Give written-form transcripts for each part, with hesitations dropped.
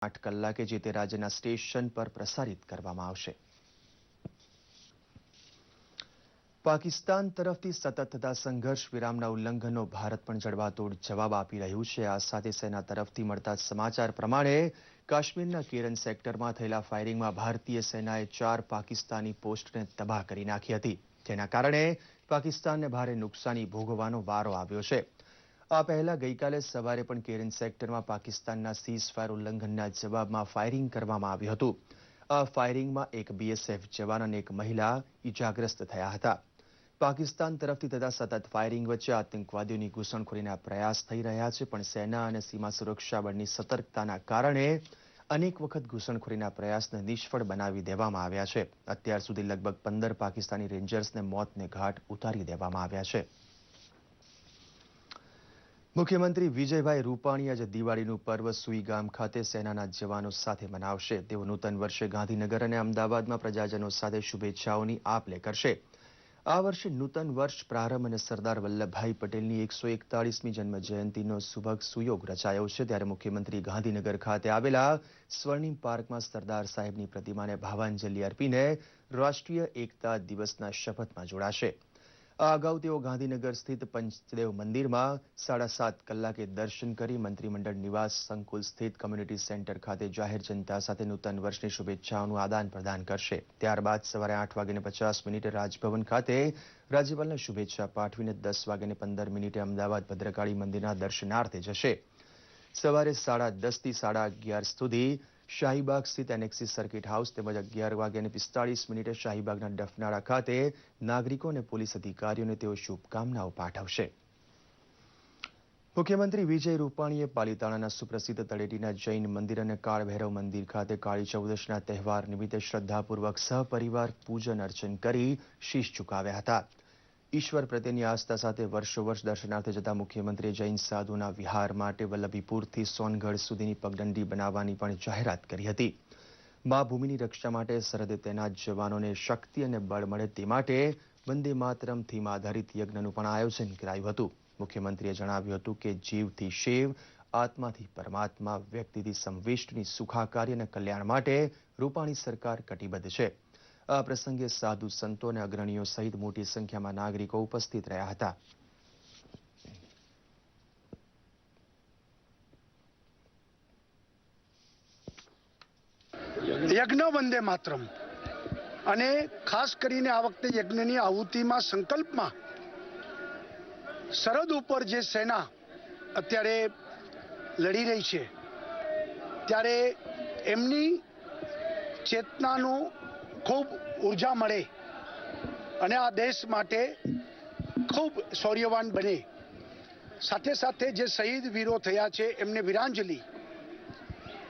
8 કલાકે જે તે રાજ્યના સ્ટેશન પર પ્રસારિત કરવામાં આવશે। પાકિસ્તાન તરફથી સતત થતા સંઘર્ષ વિરામના ઉલ્લંઘનનો ભારત પણ જડબાતોડ જવાબ આપી રહ્યું છે। આ સાથે સેના તરફથી મળતા સમાચાર પ્રમાણે કાશ્મીરના કેરન સેક્ટરમાં થયેલા ફાયરિંગમાં ભારતીય સેનાએ 4 પાકિસ્તાની પોસ્ટને તબાહ કરી નાખી હતી, જેના કારણે પાકિસ્તાનને ભારે નુકસાની ભોગવવાનો વારો આવ્યો છે। આ પહેલા ગઈકાલે સવારે પણ કેરન સેક્ટરમાં પાકિસ્તાનના સીઝફાયર ઉલ્લંઘનના જવાબમાં ફાયરિંગ કરવામાં આવ્યું હતું। આ ફાયરિંગમાં એક બીએસએફ જવાન અને એક મહિલા ઈજાગ્રસ્ત થયા હતા। પાકિસ્તાન તરફથી થતા સતત ફાયરિંગ વચ્ચે આતંકવાદીઓની ઘૂસણખોરીના પ્રયાસ થઈ રહ્યા છે, પણ સેના અને સીમા સુરક્ષા બળની સતર્કતાના કારણે અનેક વખત ઘૂસણખોરીના પ્રયાસને નિષ્ફળ બનાવી દેવામાં આવ્યા છે। અત્યાર સુધી લગભગ 15 પાકિસ્તાની રેન્જર્સને મોતને ઘાટ ઉતારી દેવામાં આવ્યા છે। મુખ્યમંત્રી વિજયભાઈ રૂપાણી આજે દિવાળીનું પર્વ સુઈગામ ખાતે સેનાના જવાનો સાથે મનાવશે। તેઓ નૂતન વર્ષે ગાંધીનગર અને અમદાવાદમાં પ્રજાજનો સાથે શુભેચ્છાઓની આપ-લે કરશે। આ વર્ષે નૂતન વર્ષ પ્રારંભ અને સરદાર વલ્લભભાઈ પટેલની 141મી જન્મ જયંતિનો સુભગ સુયોગ રચાયો છે, ત્યારે મુખ્યમંત્રી ગાંધીનગર ખાતે આવેલા સ્વર્ણિમ પાર્કમાં સરદાર સાહેબની પ્રતિમાને ભાવાંજલિ અર્પીને રાષ્ટ્રીય એકતા દિવસના શપથમાં જોડાશે। આ અગાઉ તેઓ ગાંધીનગર સ્થિત પંચદેવ મંદિરમાં 7:30 કલાકે દર્શન કરી મંત્રીમંડળ નિવાસ સંકુલ સ્થિત કમ્યુનિટી સેન્ટર ખાતે જાહેર જનતા સાથે નૂતન વર્ષની શુભેચ્છાઓનું આદાન પ્રદાન કરશે। ત્યારબાદ સવારે 8:50 રાજભવન ખાતે રાજ્યપાલને શુભેચ્છા પાઠવીને 10:15 અમદાવાદ ભદ્રકાળી મંદિરના દર્શનાર્થે જશે। સવારે 10:30 થી 11:30 સુધી શાહીબાગ સ્થિત એનેક્સિસ સર્કિટ હાઉસ તેમજ 11:45 શાહીબાગના ડફનાળા ખાતે નાગરિકો અને પોલીસ અધિકારીઓને તેઓ શુભકામનાઓ પાઠવશે। મુખ્યમંત્રી વિજય રૂપાણીએ પાલીતાણાના સુપ્રસિદ્ધ તળેટીના જૈન મંદિર અને કાળભૈરવ મંદિર ખાતે કાળી ચૌદશના તહેવાર નિમિત્તે શ્રદ્ધાપૂર્વક સહપરિવાર પૂજન અર્ચન કરી શીશ ઝુકાવ્યા હતા। ઈશ્વર પ્રત્યેની આસ્થા સાથે વર્ષોવર્ષ દર્શનાર્થે જતા મુખ્યમંત્રીએ જૈન સાધુના વિહાર માટે વલ્લભીપુરથી સોનગઢ સુધીની પગદંડી બનાવવાની પણ જાહેરાત કરી હતી। મા ભૂમિની રક્ષા માટે સરહદે તૈનાત જવાનોને શક્તિ અને બળ મળે તે માટે વંદે માતરમ થીમ આધારિત યજ્ઞનું પણ આયોજન કરાયું હતું। મુખ્યમંત્રીએ જણાવ્યું હતું કે જીવથી શિવ, આત્માથી પરમાત્મા, વ્યક્તિથી સંવિષ્ટની સુખાકારી અને કલ્યાણ માટે રૂપાણી સરકાર કટિબદ્ધ છે। આ પ્રસંગે સાધુ સંતો અને અગ્રણીઓ સહિત મોટી સંખ્યામાં નાગરિકો ઉપસ્થિત રહ્યા હતા। યજ્ઞ વંદે માતરમ અને ખાસ કરીને આ વખતે યજ્ઞની આહુતિમાં સંકલ્પમાં સરહદ ઉપર જે સેના અત્યારે લડી રહી છે ત્યારે એમની ચેતનાનો ખૂબ ઉર્જા મળે અને આ દેશ માટે ખૂબ શૌર્યવાન બને, સાથે સાથે જે શહીદ વીરો થયા છે એમને વીરાંજલિ,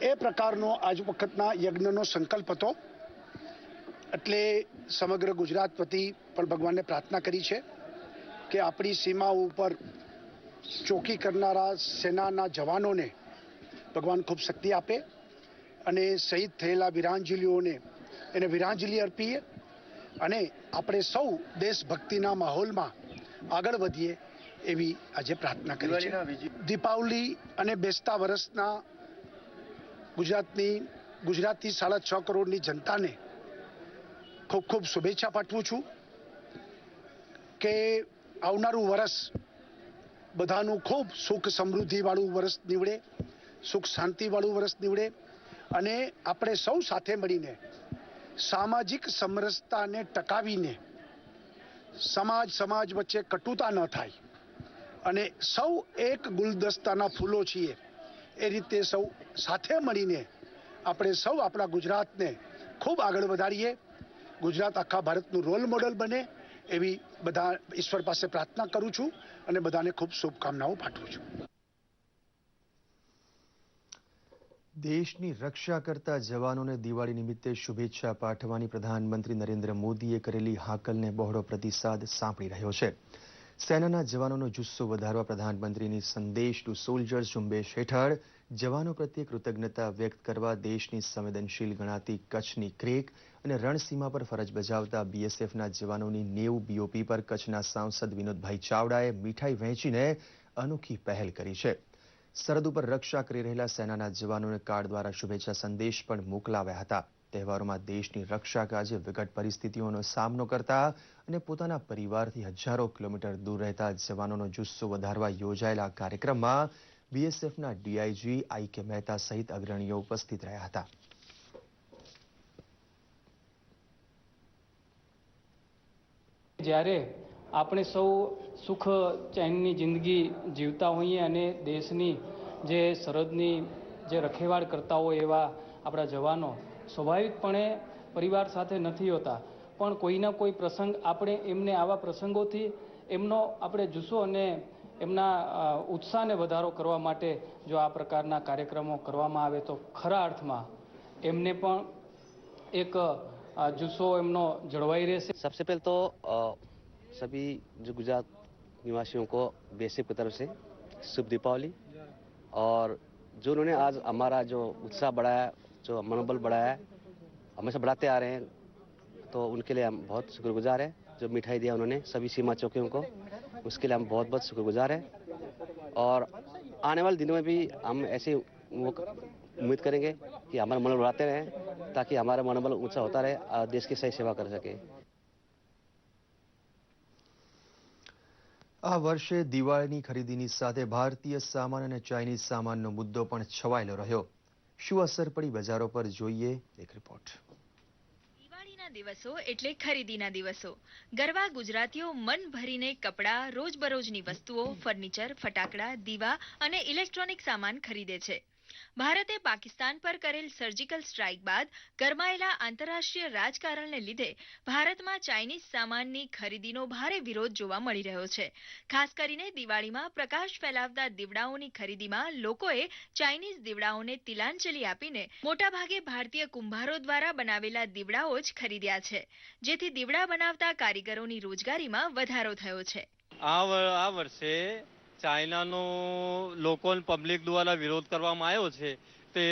એ પ્રકારનો આજ વખતના યજ્ઞનો સંકલ્પ હતો। એટલે સમગ્ર ગુજરાત વતી પણ ભગવાનને પ્રાર્થના કરી છે કે આપણી સીમાઓ ઉપર ચોકી કરનારા સેનાના જવાનોને ભગવાન ખૂબ શક્તિ આપે અને શહીદ થયેલા વીરાંજલીઓને એને વીરાંજલિ અર્પીએ અને આપણે સૌ દેશભક્તિના માહોલમાં આગળ વધીએ એવી આજે પ્રાર્થના કરી છે। દીપાવલી અને બેસતા વર્ષના ગુજરાતની 6.5 કરોડની જનતાને ખૂબ ખૂબ શુભેચ્છા પાઠવું છું કે આવનારું વર્ષ બધાનું ખૂબ સુખ સમૃદ્ધિવાળું વર્ષ નીવડે, સુખ શાંતિવાળું વર્ષ નીવડે અને આપણે સૌ સાથે મળીને સામાજિક સમરસતાને ટકાવીને સમાજ વચ્ચે કટુતા ન થાય અને સૌ એક ગુલદસ્તાના ફૂલો છીએ એ રીતે સૌ સાથે મળીને આપણે સૌ આપણા ગુજરાતને ખૂબ આગળ વધારીએ, ગુજરાત આખા ભારતનું રોલ મોડલ બને એવી બધા ઈશ્વર પાસે પ્રાર્થના કરું છું અને બધાને ખૂબ શુભકામનાઓ પાઠવું છું। દેશની રક્ષા કરતા જવાનોને દિવાળી નિમિત્તે શુભેચ્છા પાઠવવાની પ્રધાનમંત્રી નરેન્દ્ર મોદીએ કરેલી હાકલને બહોળો પ્રતિસાદ સાંપડી રહ્યો છે। સેનાના જવાનોનો જુસ્સો વધારવા પ્રધાનમંત્રીની સંદેશ ટુ સોલ્જર્સ ઝુંબેશ હેઠળ જવાનો પ્રત્યે કૃતજ્ઞતા વ્યક્ત કરવા દેશની સંવેદનશીલ ગણાતી કચ્છની ક્રેક અને રણસીમા પર ફરજ બજાવતા બીએસએફના જવાનોની 90 બીઓપી પર કચ્છના સાંસદ વિનોદભાઈ ચાવડાએ મીઠાઈ વહેંચીને અનોખી પહેલ કરી છે। સરહદ ઉપર રક્ષા કરી રહેલા સેનાના જવાનોને કાર્ડ દ્વારા શુભેચ્છા સંદેશ પણ મોકલાવ્યા હતા. તહેવારોમાં દેશની રક્ષા કાજે વિકટ પરિસ્થિતિઓનો સામનો કરતા અને પોતાના પરિવારથી હજારો કિલોમીટર દૂર રહેતા જવાનોનો જુસ્સો વધારવા યોજાયેલા આ કાર્યક્રમમાં બીએસએફના ડીઆઈજી આઈ.કે. મહેતા સહિત અગ્રણીઓ ઉપસ્થિત રહ્યા હતા. જ્યારે આપણે સૌ સુખ ચેનની જિંદગી જીવતા હોઈએ અને દેશની જે સરહદની જે રખેવાળ કરતા હોય એવા આપણા જવાનો સ્વાભાવિકપણે પરિવાર સાથે નથી હોતા, પણ કોઈના કોઈ પ્રસંગ આપણે એમને આવા પ્રસંગોથી એમનો આપણે જુસ્સો અને એમના ઉત્સાહને વધારો કરવા માટે જો આ પ્રકારના કાર્યક્રમો કરવામાં આવે તો ખરા અર્થમાં એમને પણ एक जुस्सो एमनो जड़वाई रहे। सबसे पहले तो सभी जो गुजरात निवासियों को बेसिक की तरफ से शुभ दीपावली, और जो उन्होंने आज हमारा जो उत्साह बढ़ाया, जो मनोबल बढ़ाया, हमेशा बढ़ाते आ रहे हैं, तो उनके लिए हम बहुत शुक्रगुजार हैं। जो मिठाई दिया उन्होंने सभी सीमा चौकियों को, उसके लिए हम बहुत बहुत शुक्रगुजार हैं। और आने वाले दिनों में भी हम ऐसे उम्मीद करेंगे कि हमारा मनोबल बढ़ाते रहें, ताकि हमारा मनोबल ऊंचा होता रहे और देश की सही सेवा कर सके। આ વર્ષે દિવાળીની ખરીદીની સાથે ભારતીય સામાન અને ચાઇનીઝ સામાનનો મુદ્દો પણ છવાયેલો રહ્યો. શું અસર પડી બજારો પર, જોઈએ એક રિપોર્ટ. દિવાળીના દિવસો એટલે ખરીદીના દિવસો. ગરવા ગુજરાતીઓ મન ભરીને કપડાં, રોજબરોજની વસ્તુઓ, ફર્નિચર, ફટાકડા, દીવા અને ઇલેક્ટ્રોનિક સામાન ખરીદે છે. ભારતે પાકિસ્તાન પર કરેલ સર્જિકલ સ્ટ્રાઇક બાદ ગરમાયેલા આંતરરાષ્ટ્રીય રાજકારણને લીધે ભારતમાં ચાઇનીઝ સામાનની ખરીદીનો ભારે વિરોધ જોવા મળી રહ્યો છે. ખાસ કરીને દિવાળીમાં પ્રકાશ ફેલાવતા દીવડાઓની ખરીદીમાં લોકોએ ચાઇનીઝ દીવડાઓને તિલાંજલિ આપીને મોટાભાગે ભારતીય કુંભારો દ્વારા બનાવેલા દીવડાઓ જ ખરીદ્યા છે, જેથી દીવડા બનાવતા કારીગરોની રોજગારીમાં વધારો થયો છે. આ વર્ષે ચાઇનાનો લોકો પબ્લિક દ્વારા વિરોધ કરવામાં આવ્યો છે, તો એ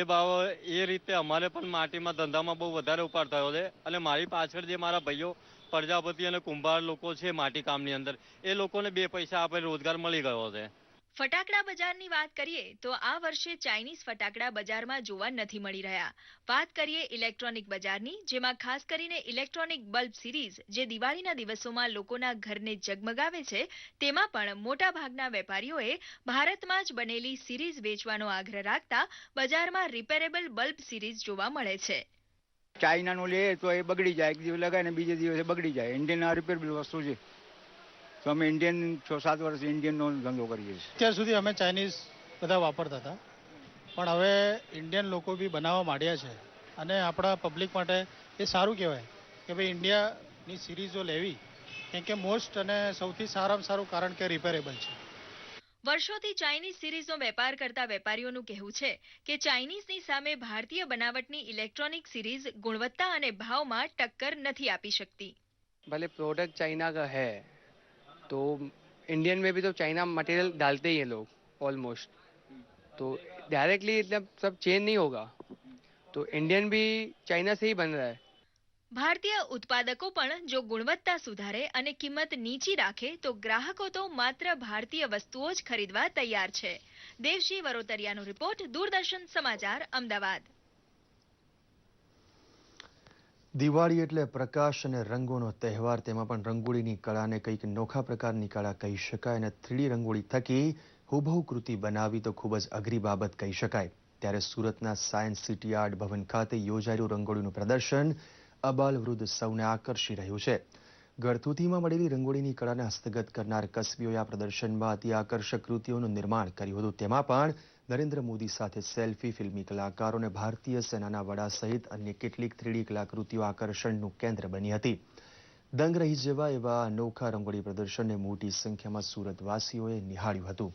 એ રીતે અમારે પણ માટીમાં ધંધામાં બહુ વધારે ઉપાડ થયો છે. અને મારી પાછળ જે મારા ભાઈઓ પ્રજાપતિ અને કુંભાર લોકો છે માટી કામની અંદર, એ લોકોને 2 પૈસા આપણે રોજગાર મળી ગયો છે. ફટાકડા બજારની વાત કરીએ તો આ વર્ષે ચાઇનીઝ ફટાકડા બજારમાં જોવા નથી મળી રહ્યા. વાત કરીએ ઇલેક્ટ્રોનિક બજારની, જેમાં ખાસ કરીને ઇલેક્ટ્રોનિક બલ્બ સિરીઝ જે દિવાળીના દિવસોમાં લોકોના ઘરને જગમગાવે છે, તેમાં પણ મોટા ભાગના વેપારીઓએ ભારતમાં જ બનેલી સિરીઝ વેચવાનો આગ્રહ રાખતા બજારમાં રિપેરેબલ બલ્બ સિરીઝ જોવા મળે છે. ચાઇનાનું લે તો એ બગડી જાય, એક દિવસ લગાવીને બીજે દિવસે બગડી જાય. ઇન્ડિયન રિપેરેબલ વસ્તુ છે, તો અમે ઇન્ડિયન 6-7 વર્ષ ઇન્ડિયનનો ધંધો કરીએ છીએ. અત્યાર સુધી અમે ચાઇનીઝ બધા વાપરતા હતા, પણ હવે ઇન્ડિયન લોકો બી બનાવવા માંડ્યા છે અને આપણા પબ્લિક માટે એ સારું કહેવાય કે ભાઈ ઇન્ડિયાની સિરીઝો લેવી, કેમ કે મોસ્ટ અને સૌથી સારામાં સારું કારણ કે રિપેરેબલ છે. વર્ષોથી ચાઇનીઝ સિરીઝનો વેપાર કરતા વેપારીઓનું કહેવું છે કે ચાઇનીઝની સામે ભારતીય બનાવટની ઇલેક્ટ્રોનિક સિરીઝ ગુણવત્તા અને ભાવમાં ટક્કર નથી આપી શકતી. भले प्रोडक्ट चाइना का है तो इंडियन में भी तो चाइना मटेरियल डालते ही हैं लोग ऑलमोस्ट, तो डायरेक्टली मतलब सब चेंज नहीं होगा, तो इंडियन भी चाइना से ही बन रहा है. ભારતીય ઉત્પાદકો પણ જો ગુણવત્તા સુધારે અને કિંમત નીચી રાખે તો ગ્રાહકો તો માત્ર ભારતીય વસ્તુઓ જ ખરીદવા તૈયાર છે. દેવશી વરોતરિયાનો રિપોર્ટ, દૂરદર્શન સમાચાર, અમદાવાદ. દિવાળી એટલે પ્રકાશ અને રંગોનો તહેવાર, તેમાં પણ રંગોળીની કળાને કંઈક નોખા પ્રકારની કળા કહી શકાય. અને 3D રંગોળી થકી હુબહુ કૃતિ બનાવવી તો ખૂબ જ અઘરી બાબત કહી શકાય. ત્યારે સુરતના સાયન્સ સિટી આર્ટ ભવન ખાતે યોજાયેલું રંગોળીનું પ્રદર્શન અબાલ વૃદ્ધ સૌને આકર્ષી રહ્યું છે. ગળથૂથીમાં મળેલી રંગોળીની કળાને હસ્તગત કરનાર કસબીઓએ આ પ્રદર્શનમાં અતિ આકર્ષક કૃતિઓનું નિર્માણ કર્યું હતું. તેમાં પણ નરેન્દ્ર મોદી સાથે સેલ્ફી, ફિલ્મી કલાકારો અને ભારતીય સેનાના વડા સહિત અન્ય કેટલીક 3D કલાકૃતિઓ આકર્ષણનું કેન્દ્ર બની હતી. દંગ રહી જવા એવા અનોખા રંગોળી પ્રદર્શનને મોટી સંખ્યામાં સુરતવાસીઓએ નિહાળ્યું હતું.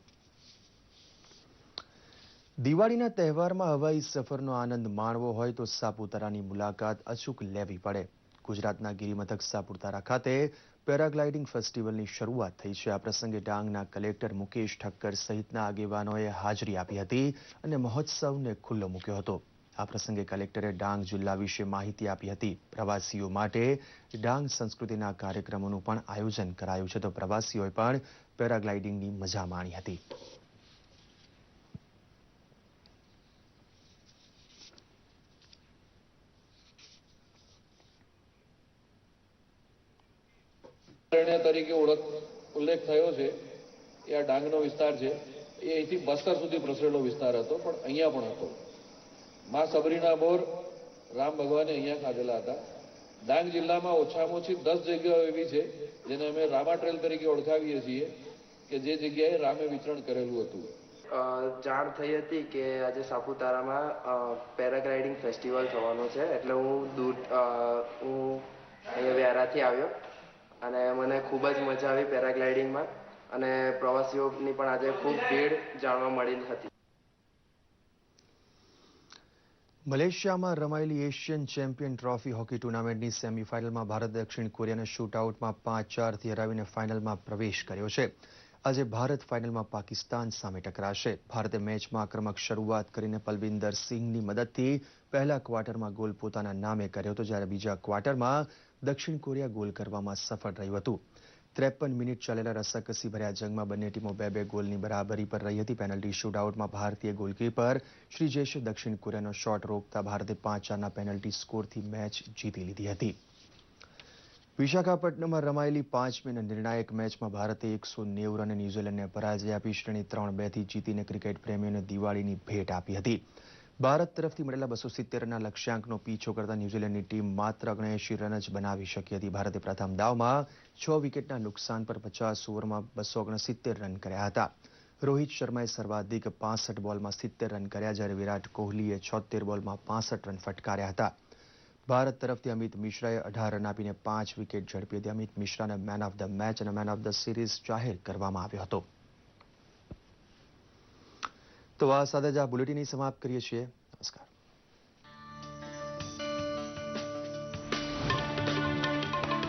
દિવાળીના તહેવારમાં હવાઈ સફરનો આનંદ માણવો હોય તો સાપુતારાની મુલાકાત અચૂક લેવી પડે. ગુજરાતના ગિરિમથક સાપુતારા ખાતે પેરાગ્લાઇડિંગ ફેસ્ટિવલની શરૂઆત થઈ છે. આ પ્રસંગે ડાંગના કલેક્ટર મુકેશ ઠક્કર સહિતના આગેવાનોએ હાજરી આપી હતી અને મહોત્સવને ખુલ્લો મૂક્યો હતો. આ પ્રસંગે કલેક્ટરે ડાંગ જિલ્લા વિશે માહિતી આપી હતી. પ્રવાસીઓ માટે ડાંગ સંસ્કૃતિના કાર્યક્રમોનું પણ આયોજન કરાયું છે, તો પ્રવાસીઓએ પણ પેરાગ્લાઇડિંગની મજા માણી હતી. અભયારણ્ય તરીકે ઉલ્લેખ થયો છે એ આ ડાંગનો વિસ્તાર છે. એ અહીંથી બસ્તર સુધી પ્રસરેલો વિસ્તાર હતો, પણ અહીંયા પણ હતો. માં સબરીના બોર રામ ભગવાને અહીંયા ખાધેલા હતા. ડાંગ જિલ્લામાં ઓછામાં ઓછી 10 જગ્યાઓ એવી છે જેને અમે રામા ટ્રેલ તરીકે ઓળખાવીએ છીએ કે જે જગ્યાએ રામે વિચરણ કરેલું હતું. જાણ થઈ હતી કે આજે સાપુતારામાં પેરાગ્લાઇડિંગ ફેસ્ટિવલ થવાનો છે, એટલે હું અહીંયા વ્યારાથી આવ્યો અને મને ખૂબ જ મજા આવી પેરાગ્લાઇડિંગમાં અને પ્રવાસીઓની પણ આજે ખૂબ ભીડ જાણવા મળી હતી. મલેશિયામાં રમાયેલી એશિયન ચેમ્પિયન ટ્રોફી હોકી ટુર્નામેન્ટની સેમીફાઇનલમાં ભારત દક્ષિણ કોરિયાને શૂટઆઉટમાં 5-4થી હરાવીને ફાઇનલમાં પ્રવેશ કર્યો છે. આજે ભારત ફાઇનલમાં પાકિસ્તાન સામે ટકરાશે. ભારતે મેચમાં આક્રમક શરૂઆત કરીને પલવિંદર સિંહની મદદથી પહેલા ક્વાર્ટરમાં ગોલ પોતાના નામે કર્યો હતો, જ્યારે બીજા ક્વાર્ટરમાં દક્ષિણ કોરિયા ગોલ કરવામાં સફળ રહ્યું હતું. 53 મિનિટ ચાલેલા રસાકસી ભર્યા જંગમાં બંને ટીમો 2-2 ગોલની બરાબરી પર રહી હતી. પેનલ્ટી શૂટઆઉટમાં ભારતીય ગોલકીપર શ્રીજેશે દક્ષિણ કોરિયાનો શોટ રોકતા ભારતે 5-4ના પેનલ્ટી સ્કોરથી મેચ જીતી લીધી હતી. વિશાખાપટ્ટનમમાં રમાયેલી 5મી અને નિર્ણાયક મેચમાં ભારતે 190 રને ન્યૂઝીલેન્ડને પરાજય આપી શ્રેણી 3-2થી જીતીને ક્રિકેટ પ્રેમીઓને દિવાળીની ભેટ આપી હતી. ભારત તરફથી મળેલા 270 રનના લક્ષ્યાંકનો પીછો કરતા ન્યૂઝીલેન્ડની ટીમ માત્ર 79 રન જ બનાવી શકી હતી. ભારતે પ્રથમ દાવમાં 6 વિકેટના નુકસાન પર 50 ઓવરમાં 269 રન કર્યા હતા. રોહિત શર્માએ સર્વાધિક 65 બોલમાં 70 રન કર્યા, જ્યારે વિરાટ કોહલીએ 76 બોલમાં 65 રન ફટકાર્યા હતા. ભારત તરફથી અમિત મિશ્રાએ 18 રન આપીને 5 વિકેટ ઝડપી હતી. અમિત મિશ્રાને મેન ઓફ ધ મેચ અને મેન ઓફ ધ સિરીઝ જાહેર કરવામાં આવ્યો હતો. તો આ સાથે જ આ બુલેટિન સમાપ્ત કરીએ છીએ. નમસ્કાર.